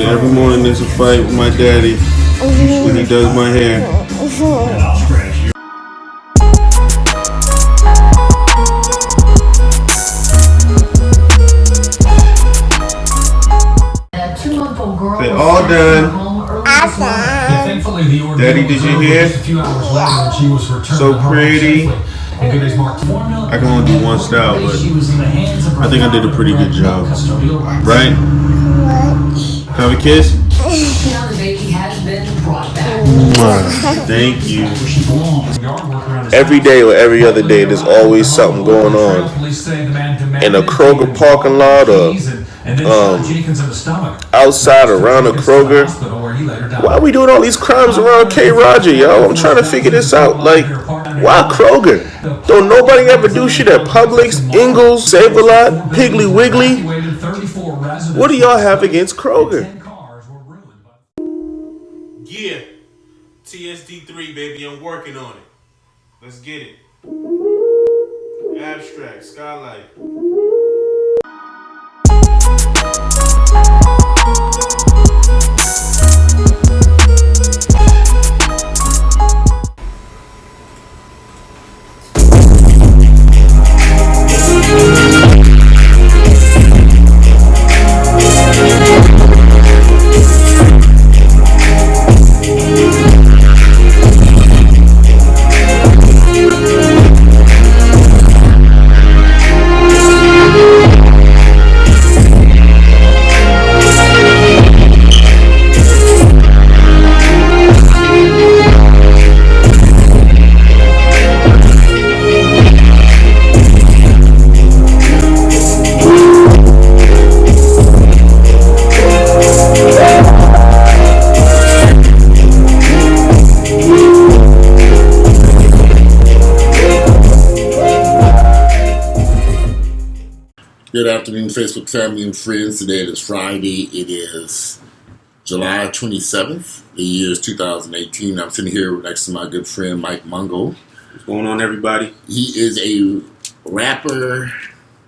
Every morning there's a fight with my daddy when he does my hair. They're all done. Daddy, did you hear? So pretty. I can only do one style, but I think I did a pretty good job. Right? Have a kiss? Thank you. Every day or every other day, there's always something going on. In a Kroger parking lot or outside around a Kroger. Why are we doing all these crimes around K. Roger, yo? I'm trying to figure this out. Like, why Kroger? Don't nobody ever do shit at Publix, Ingles, Save-A-Lot, Piggly Wiggly? What do y'all have against Kroger? Yeah, TSD3, baby, I'm working on it. Let's get it. Abstract, Skylight. Good afternoon, Facebook family and friends. Today it is Friday. It is July 27th. The year is 2018. I'm sitting here next to my good friend Mike Mangal. What's going on, everybody? He is a rapper,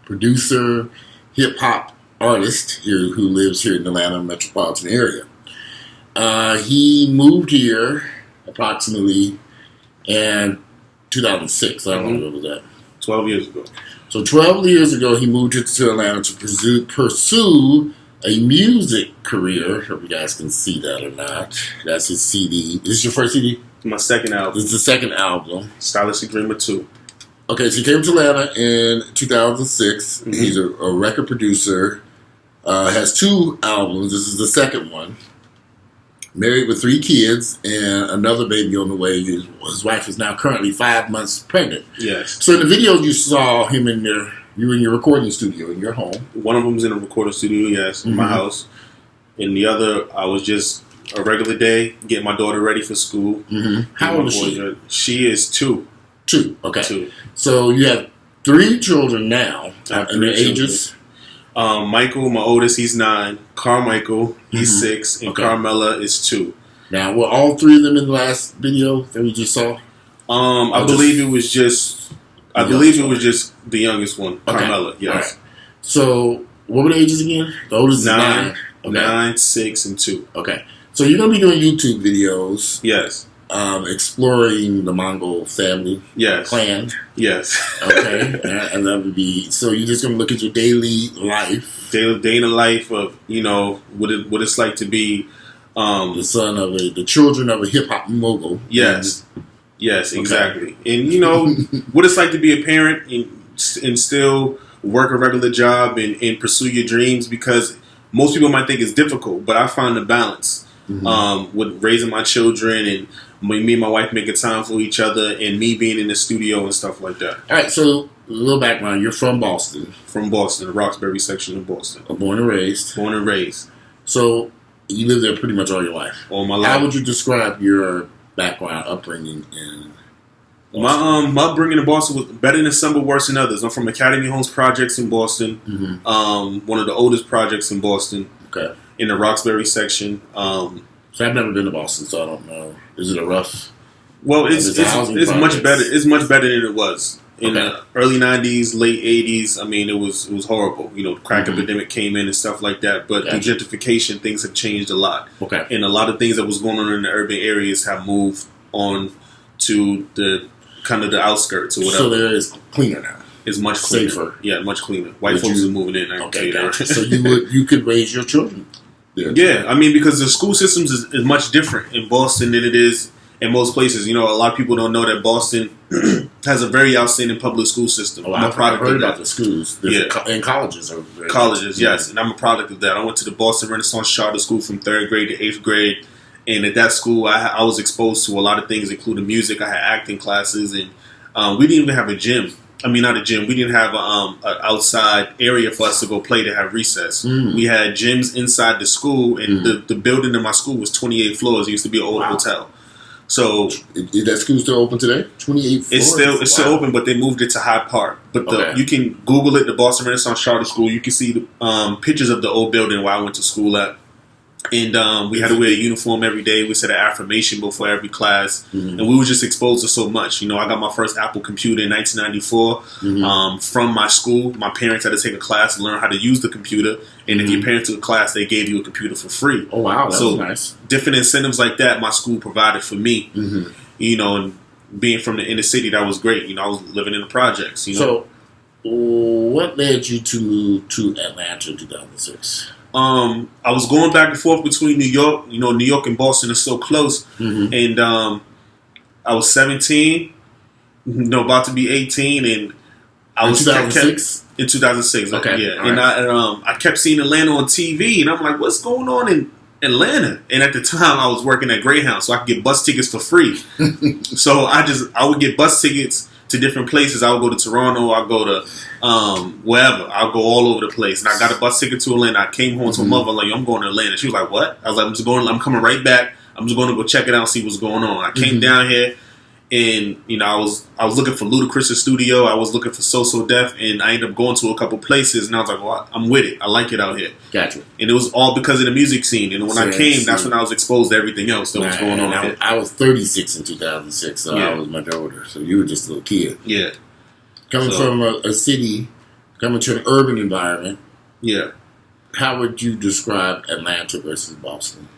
producer, hip-hop artist here who lives here in the Atlanta metropolitan area. He moved here approximately in 2006. How long ago was that? 12 years ago. So 12 years ago, he moved to Atlanta to pursue a music career. I hope you guys can see that or not. That's his CD. Is this your first CD? It's my second album. This is the second album. Stylistic Dreamer 2. Okay, so he came to Atlanta in 2006. Mm-hmm. He's a record producer. Has 2 albums. This is the second one. Married with 3 kids and another baby on the way. His wife is now currently 5 months pregnant. Yes. So in the video, you saw him in your recording studio in your home. One of them was in a recording studio, yes, in my house. And the other, I was just a regular day, getting my daughter ready for school. Mm-hmm. How old is she? She is 2. 2, okay. 2. So you have 3 children now. And their ages? Michael, my oldest, he's 9. Carmichael, he's 6. And okay. Carmela is 2. Now, were all 3 of them in the last video that we just saw? I believe it was just the youngest one, okay. Carmela, yes. Right. So, what were the ages again? The oldest is 9. Okay. 9, 6, and 2. Okay. So, you're going to be doing YouTube videos. Yes. Exploring the MONGO family. Yes. Clan. Yes. Okay. And that would be, so you're just going to look at your daily life. Day in the life of, what it's like to be the son of the children of a hip hop mogul. Yes. Yes, exactly. Okay. And what it's like to be a parent and still work a regular job and pursue your dreams, because most people might think it's difficult, but I find the balance with raising my children and me and my wife making time for each other and me being in the studio and stuff like that. All right, so a little background. You're from Boston. From Boston, the Roxbury section of Boston. Born and raised. Born and raised. So you lived there pretty much all your life. All my life. How would you describe your background, upbringing in Boston? My upbringing in Boston was better than some, but worse than others. I'm from Academy Homes Projects in Boston. Mm-hmm. One of the oldest projects in Boston. Okay. In the Roxbury section. So I've never been to Boston, so I don't know. Is it a rough? Well, it's much better. It's much better than it was. in the early 90s, late 80s. I mean, it was horrible. You know, the crack epidemic came in and stuff like that. But the gentrification, things have changed a lot. Okay. And a lot of things that was going on in the urban areas have moved on to the kind of the outskirts or whatever. So there is cleaner now. It's much cleaner. Safer. Yeah, much cleaner. White folks are moving in. I can tell you that. So you could raise your children there. Yeah, I mean, because the school systems is much different in Boston than it is in most places. You know, a lot of people don't know that Boston has a very outstanding public school system. I'm a product of that. The schools. And colleges are colleges, yes. And I'm a product of that. I went to the Boston Renaissance Charter School from 3rd grade to 8th grade. And at that school, I was exposed to a lot of things, including music. I had acting classes. And we didn't even have a gym. I mean, not a gym. We didn't have an outside area for us to go play to have recess. We had gyms inside the school. And the building in my school was 28 floors. It used to be an old hotel. So is that school still open today? 28 floors? It's still open, but they moved it to Hyde Park. But you can Google it, the Boston Renaissance Charter School. You can see the pictures of the old building where I went to school at. And we had to wear a uniform every day. We said an affirmation before every class. And we were just exposed to so much. You know, I got my first Apple computer in 1994 from my school. My parents had to take a class to learn how to use the computer. And if your parents took a class, they gave you a computer for free. Oh, wow. That was nice. Different incentives like that my school provided for me. You know, and being from the inner city, that was great. You know, I was living in the projects. You know? So what led you to move to Atlanta in 2006? I was going back and forth between New York. You know, New York and Boston are so close. And I was 17, you know, about to be 18, and I was 2006. In 2006, okay, yeah. And I kept seeing Atlanta on TV, and I'm like, what's going on in Atlanta? And at the time, I was working at Greyhound, so I could get bus tickets for free. So I would get bus tickets to different places. I would go to Toronto. I'd go to wherever. I'll go all over the place. And I got a bus ticket to Atlanta. I came home to my mother, like, I'm going to Atlanta. She was like, what? I was like, I'm coming right back. I'm just going to go check it out and see what's going on. I came down here, and, you know, I was looking for Ludacris' studio. I was looking for So Def, and I ended up going to a couple places, and I was like, well, I'm with it. I like it out here. Gotcha. And it was all because of the music scene. And when I came, that's when I was exposed to everything else that was going on. I was 36 in 2006, so I was much older. So you were just a little kid. Yeah. Coming from a city, coming to an urban environment. Yeah. How would you describe Atlanta versus Boston?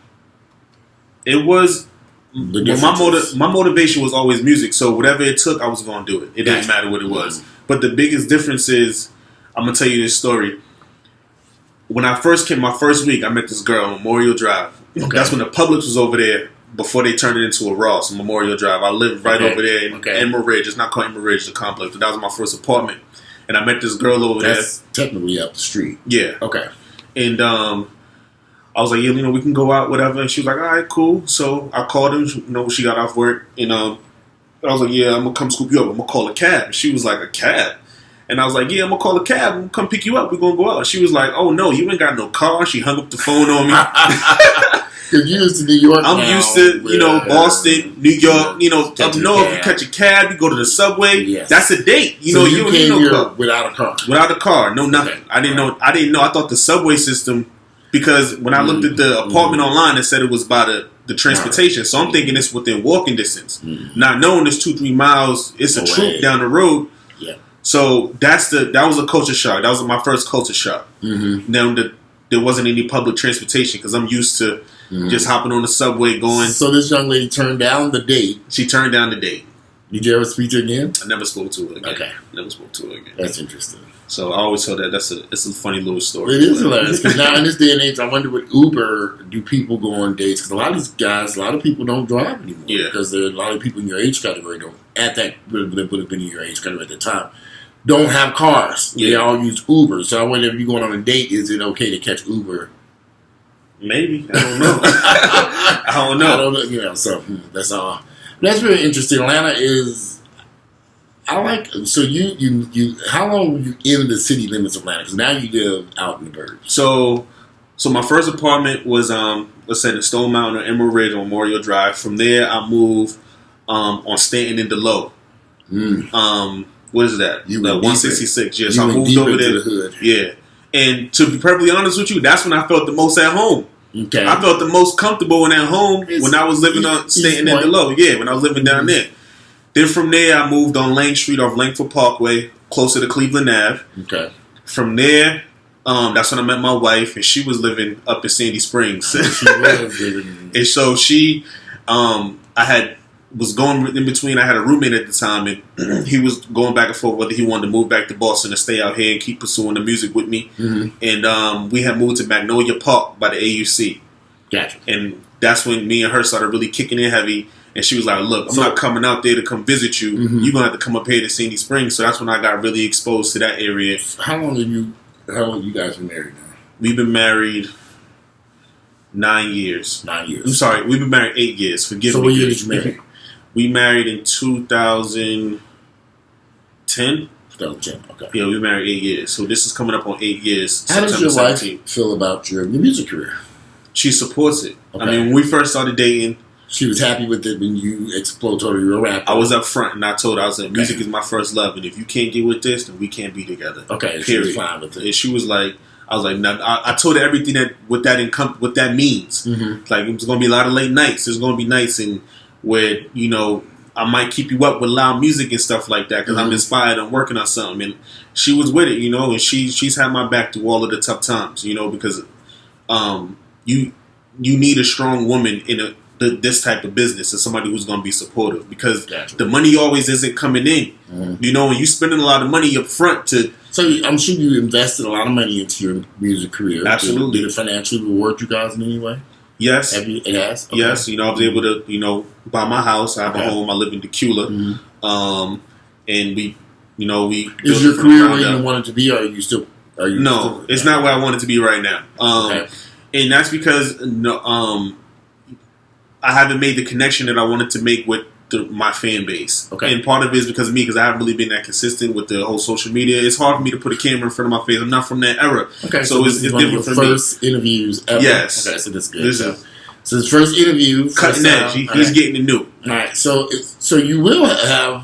It was... my motivation was always music, so whatever it took, I was going to do it. It didn't matter what it was. But the biggest difference is, I'm going to tell you this story. When I first came, my first week, I met this girl on Memorial Drive. Okay. That's when the Publix was over there before they turned it into a Ross, Memorial Drive. I lived right over there in Emerald Ridge. It's not called Emerald Ridge, the complex, but that was my first apartment. And I met this girl over there. That's technically up the street. Yeah. Okay. And I was like, yeah, you know, we can go out, whatever. And she was like, all right, cool. So I called her, you know, she got off work. And I was like, yeah, I'm going to come scoop you up. I'm going to call a cab. And she was like, a cab? And I was like, yeah, I'm going to call a cab. I'm going to come pick you up. We're going to go out. And she was like, oh, no, you ain't got no car. She hung up the phone on me. Because you're used to New York. I'm used to, you know, Boston, New York. You know, up north, you catch a cab, you go to the subway. Yes. That's a date. You so know, you came here without a car. Without a car, no nothing. Okay. I didn't know. I thought the subway system, because when I looked at the apartment online, it said it was by the transportation. Right. So I'm thinking it's within walking distance. Not knowing it's 2-3 miles, it's a troop down the road. Yeah. So that was a culture shock. That was my first culture shock. Now there wasn't any public transportation because I'm used to just hopping on the subway going. So this young lady turned down the date. She turned down the date. Did you ever speak to her again? I never spoke to her again. Okay. Never spoke to her again. That's interesting. So I always tell that it's a funny little story. It is hilarious. Because now in this day and age, I wonder with Uber, do people go on dates? Because a lot of these guys, a lot of people don't drive anymore. Yeah. Because there are a lot of people in your age category that would have been in your age category at the time, don't have cars. Yeah. They all use Uber. So I wonder if you're going on a date, is it okay to catch Uber? Maybe. I don't know. I don't know. You know, so that's all. That's really interesting. Atlanta is... I like... So you how long were you in the city limits of Atlanta? Because now you live out in the burbs. So my first apartment was, let's say, in Stone Mountain or Emerald Ridge on Memorial Drive. From there, I moved on Stanton and DeLoe. What is that? You went 166. Yeah, so I moved over there. The hood. Yeah. And to be perfectly honest with you, that's when I felt the most at home. Okay. I felt the most comfortable and at home when I was living on Stanton and DeLoe. Yeah, when I was living down there. Then from there, I moved on Lane Street off Langford Parkway, closer to Cleveland Ave. Okay. From there, that's when I met my wife, and she was living up in Sandy Springs. She was living. And so was going in between. I had a roommate at the time, and he was going back and forth whether he wanted to move back to Boston or stay out here and keep pursuing the music with me. Mm-hmm. And we had moved to Magnolia Park by the AUC. Gotcha. And that's when me and her started really kicking in heavy. And she was like, look, I'm not coming out there to come visit you. Mm-hmm. You're going to have to come up here to Sandy Springs. So that's when I got really exposed to that area. How long have you guys been married now? We've been married 9 years. 9 years. I'm sorry, we've been married 8 years. Forgive me. So what year did you marry? We married in 2010. 2010, okay. Yeah, we married 8 years. So this is coming up on 8 years. How does your wife feel about your music career? She supports it. Okay. I mean, when we first started dating, she was happy with it when you told her you were a rapper. I was up front and I told her, I was like, music is my first love, and if you can't get with this, then we can't be together. Okay, she was fine with it. And she was like, I was like, no, I told her everything what that means. Mm-hmm. Like, it's going to be a lot of late nights. There's going to be nights where, you know, I might keep you up with loud music and stuff like that because I'm inspired. I'm working on something. And she was with it, you know, and she's had my back through all of the tough times, you know, because you need a strong woman in this type of business and somebody who's going to be supportive because the money always isn't coming in, you know, and you spending a lot of money up front to. So I'm sure you invested a lot of money into your music career. Absolutely. Did it financially reward you guys in any way? Yes. It has? Okay. Yes. You know, I was able to, you know, buy my house. I have a home. I live in Decula. Mm-hmm. And we. Is your career where you want it to be, or are you still? No, it's not where I want it to be right now. And that's because I haven't made the connection that I wanted to make with my fan base. Okay. And part of it is because of me, because I haven't really been that consistent with the whole social media. It's hard for me to put a camera in front of my face. I'm not from that era. Okay. So it's different for me. First interviews ever. Yes. Okay, so that's good. So his first interview. Cutting edge. He's getting the new. All right. So you have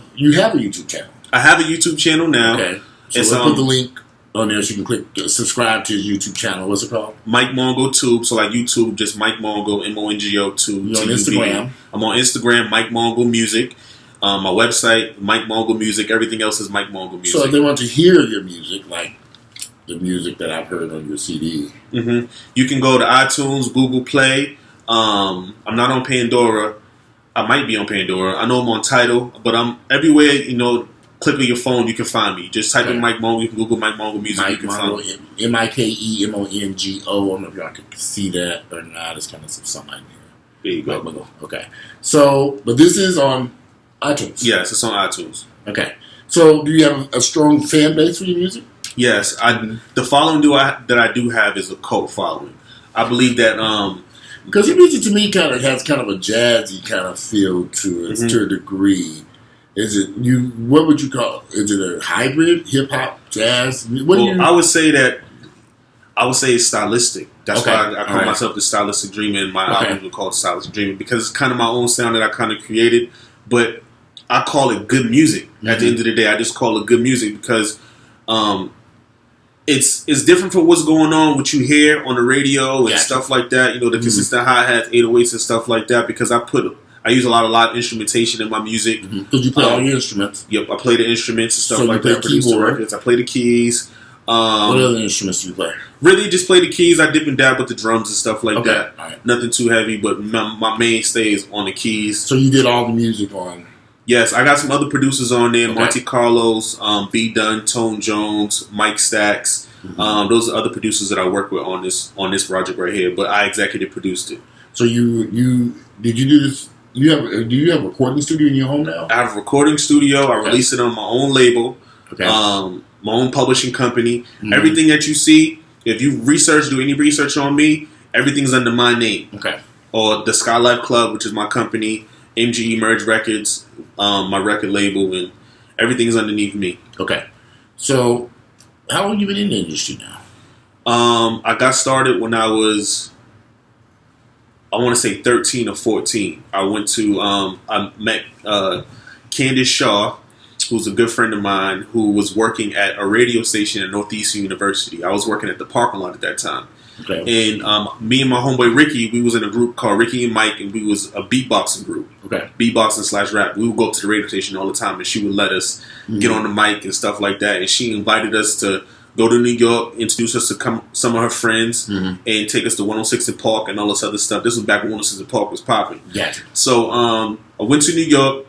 a YouTube channel. I have a YouTube channel now. Okay. So we'll put the link on there so you can click subscribe to his YouTube channel. What's it called? Mike Mangal Tube. So like YouTube, just Mike Mangal, MONGO Tube. You're on Instagram. I'm on Instagram, Mike Mangal Music. My website, Mike Mangal Music. Everything else is Mike Mangal Music. So if they want to hear your music, like the music that I've heard on your CD, you can go to iTunes, Google Play. I'm not on Pandora. I might be on Pandora. I know I'm on Tidal, but I'm everywhere. You know, click on your phone, you can find me. Just type in Mike Mangal. You can Google Mike Mangal Music. Mike you can Mangal, find me. MikeMongo. I don't know if y'all can see that or not. It's kind of something like that. There you go. Okay. So, but this is on iTunes. Yes, it's on iTunes. Okay. So, do you have a strong fan base for your music? Yes. The following that I do have is a cult following. I believe that because your music to me has kind of a jazzy kind of feel to it to a degree. Is it what would you call it? Is it a hybrid hip hop jazz? I would say it's stylistic. That's why I call myself the stylistic dreamer, and my albums were called Stylistic Dreamer because it's kind of my own sound that I kind of created. But I call it good music. At the end of the day, I just call it good music because it's different from what's going on, what you hear on the radio and stuff like that. You know, the consistent hi-hats, 808s and stuff like that because I use a lot of live instrumentation in my music. Because you play all your instruments. Yep, I play the instruments and stuff like that. I produce the records. I play the keys. What other instruments do you play? Really, just play the keys. I dip and dab with the drums and stuff like that. Right. Nothing too heavy, but my mainstay is on the keys. So you did all the music on? Yes, I got some other producers on there. Monte Carlos, B. Dunn, Tone Jones, Mike Stacks. Those are other producers that I work with on this project right here. But I executive produced it. So did you do this? Do you have a recording studio in your home now? I have a recording studio. I release it on my own label. Okay. My own publishing company. Everything that you see, if you do any research on me, everything's under my name. Okay. Or the Skylife Club, which is my company, MGE Merge Records, my record label, and everything's underneath me. Okay. So, how long have you been in the industry now? I got started when I was, I want to say 13 or 14. I went to, I met Candace Shaw, who's a good friend of mine, who was working at a radio station at Northeastern University. I was working at the parking lot at that time. Okay. And me and my homeboy Ricky, we was in a group called Ricky and Mike, and we was a beatboxing group. beatboxing / rap. We would go up to the radio station all the time, and she would let us get on the mic and stuff like that. And she invited us to go to New York, introduce us to some of her friends, and take us to 106 and Park and all this other stuff. This was back when 106 and Park was popping. Gotcha. So I went to New York,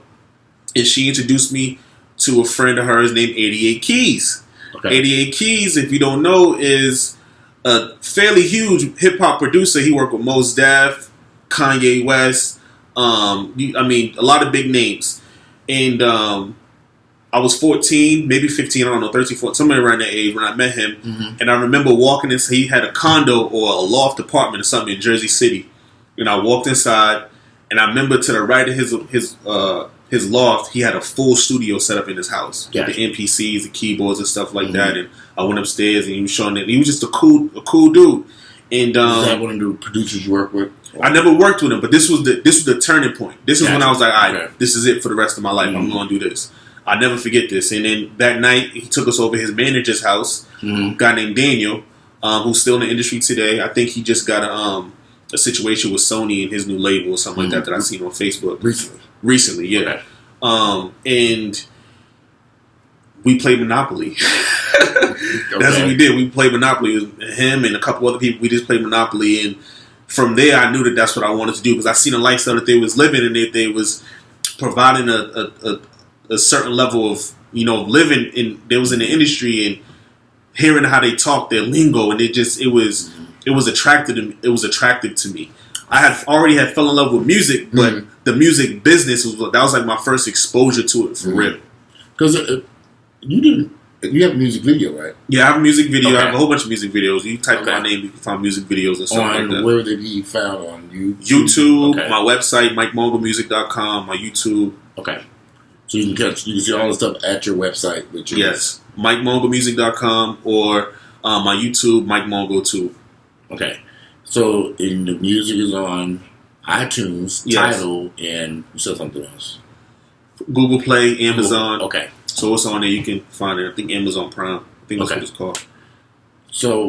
and she introduced me to a friend of hers named 88 Keys. Okay. 88 Keys, if you don't know, is a fairly huge hip-hop producer. He worked with Mos Def, Kanye West, a lot of big names. And I was 14, maybe 15, I don't know, 13, 14, somewhere around that age when I met him. And I remember walking in, he had a condo or a loft apartment or something in Jersey City. And I walked inside, and I remember to the right of his loft, he had a full studio set up in his house. With the MPCs, the keyboards and stuff like that. And I went upstairs, and he was showing it. He was just a cool dude. And was that one of the producers you worked with? I never worked with him, but this was the turning point. This is when I was like, all right, this is it for the rest of my life. I'm going to do this. I'll never forget this. And then that night, he took us over his manager's house, a guy named Daniel, who's still in the industry today. I think he just got a situation with Sony and his new label or something like that I've seen on Facebook. Recently, yeah. Okay. And we played Monopoly. That's what we did. We played Monopoly. It was him and a couple other people. We just played Monopoly. And from there, I knew that that's what I wanted to do because I seen the lifestyle that they was living and they was providing a certain level of living in. They was in the industry and hearing how they talk, their lingo, and it was attractive. It was attractive to me. I had already fell in love with music, but the music business was like my first exposure to it for real. Because you have a music video, right? Yeah, I have a music video. Okay. I have a whole bunch of music videos. You type in my name, you can find music videos and stuff like that. Where did he found on YouTube, my website, MikeMangalmusic.com, my YouTube. Okay. So you can see all the stuff at your website. Yes. MikeMangalmusic.com or my YouTube, Mike Mangal too. Okay. So in the music is on iTunes, Tidal, and you said something else. Google Play, Amazon. Okay. So it's on there. You can find it. I think Amazon Prime. I think that's what it's called. So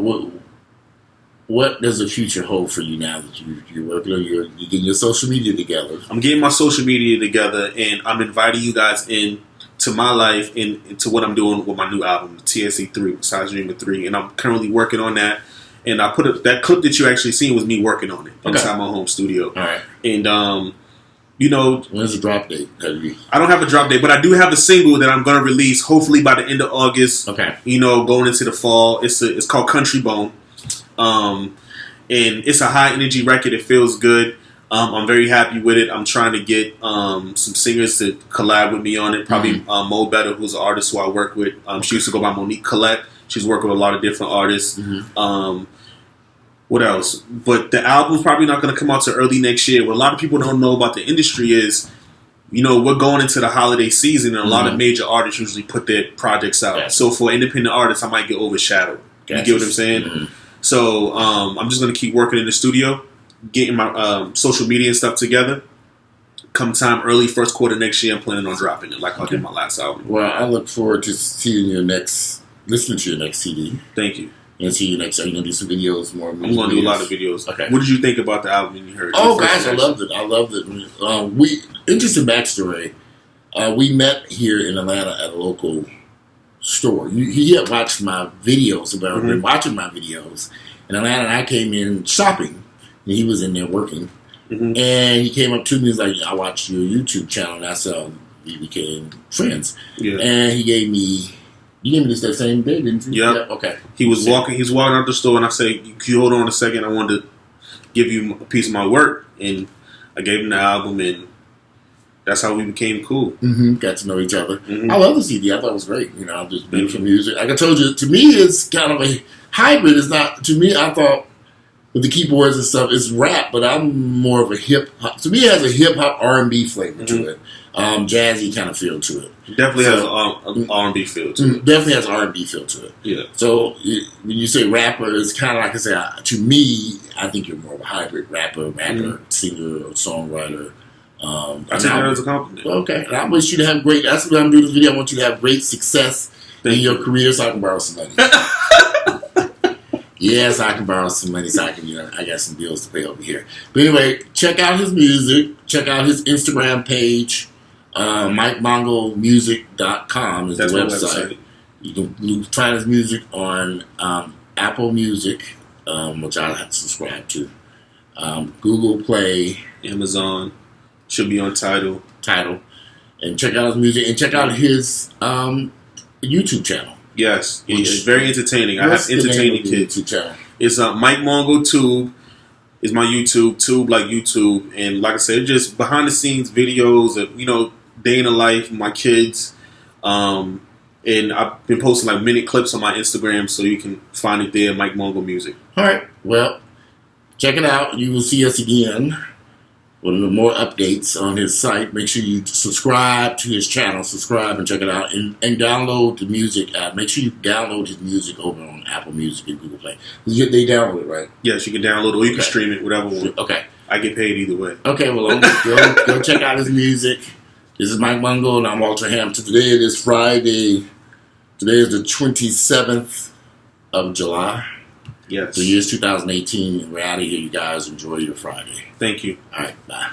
what does the future hold for you now that you're working on you're getting your social media together? I'm getting my social media together, and I'm inviting you guys in to my life and into what I'm doing with my new album, TSE 3, Besides Dreaming 3. And I'm currently working on that. And I put that clip that you actually seen was me working on it inside my home studio. All right. And when's the drop date? I don't have a drop date, but I do have a single that I'm going to release hopefully by the end of August. Okay. Going into the fall. It's called Country Bone. And it's a high energy record. It feels good. I'm very happy with it. I'm trying to get some singers to collab with me on it. Probably Mo Better, who's an artist who I work with. She used to go by Monique Collette. She's working with a lot of different artists. What else? But the album's probably not going to come out till early next year. What a lot of people don't know about the industry is, we're going into the holiday season, and a lot of major artists usually put their projects out. So for independent artists, I might get overshadowed. You get what I'm saying? So I'm just going to keep working in the studio, getting my social media and stuff together. Come time early first quarter next year, I'm planning on dropping it like I did my last album. Well, I look forward to seeing listening to your next CD. Thank you. And see you next. Are you gonna do some videos more? I'm gonna do a lot of videos. Okay. What did you think about the album when you heard it? Oh, guys, I loved it. Interesting backstory. We met here in Atlanta at a local store. He had watched my videos. Been watching my videos in Atlanta, and I came in shopping, and he was in there working. And he came up to me and was like, "I watched your YouTube channel," and that's how we became friends. Yeah. And he gave me. You gave me this that same day, didn't you? Yep. Yeah. Okay. He was walking out the store, and I said, "Can you hold on a second? I wanted to give you a piece of my work." And I gave him the album, and that's how we became cool. Got to know each other. I love the CD. I thought it was great. Just beautiful music. Like I told you, to me, it's kind of a hybrid. It's not to me. I thought with the keyboards and stuff, it's rap, but I'm more of a hip hop. To me, it has a hip hop R&B flavor to it. Jazzy kind of feel to it. Definitely has an R&B feel to it. Definitely has an R&B feel to it. Yeah. So when you say rapper, it's kind of like I say. To me, I think you're more of a hybrid rapper, singer, or songwriter. I take that as a compliment. Okay. And I wish you to have great. That's what I'm doing this video. I want you to have great success in your career, so I can borrow some money. Yes, I can borrow some money so I can, I got some bills to pay over here. But anyway, check out his music. Check out his Instagram page. MikeMangalmusic.com is That's the my website. You can find his music on Apple Music, which I subscribe to. Google Play. Amazon. Should be on Tidal. And check out his music. And check out his YouTube channel. Yes. It's very entertaining. I have entertaining kids. YouTube channel? It's Mike Mangal Tube is my YouTube. Tube like YouTube. And like I said, just behind the scenes videos of, day in the life of my kids. And I've been posting like minute clips on my Instagram, so you can find it there, Mike Mangal Music. All right. Well, check it out. You will see us again with more updates on his site. Make sure you subscribe to his channel. Subscribe and check it out. And download the music app. Make sure you download his music over on Apple Music and Google Play. They download it, right? Yes, you can download it or you can stream it, whatever one. Okay. I get paid either way. Okay, well, go check out his music. This is Mike Mangal, and I'm Walter Hampton. Today it is Friday. Today is the 27th of July. Yes. The year is 2018, and we're out of here. You guys enjoy your Friday. Thank you. All right, bye.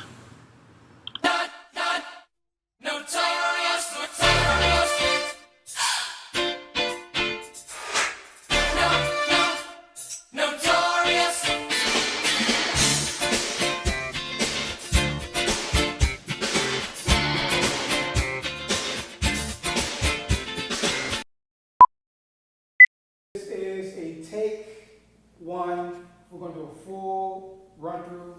This is a take one. We're going to do a full run through.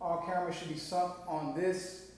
All cameras should be sunk on this